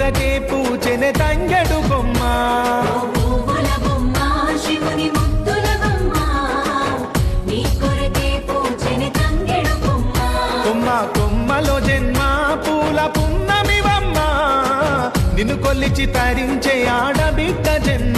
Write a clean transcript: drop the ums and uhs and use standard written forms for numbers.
కొరకే పూచెనే తంగెడు కొమ్మ కొమ్మ కొమ్మలో జన్మ పూల పున్నమివమ్మ నిన్ను కొల్లిచి తరించే ఆడబిడ్డ జన్మ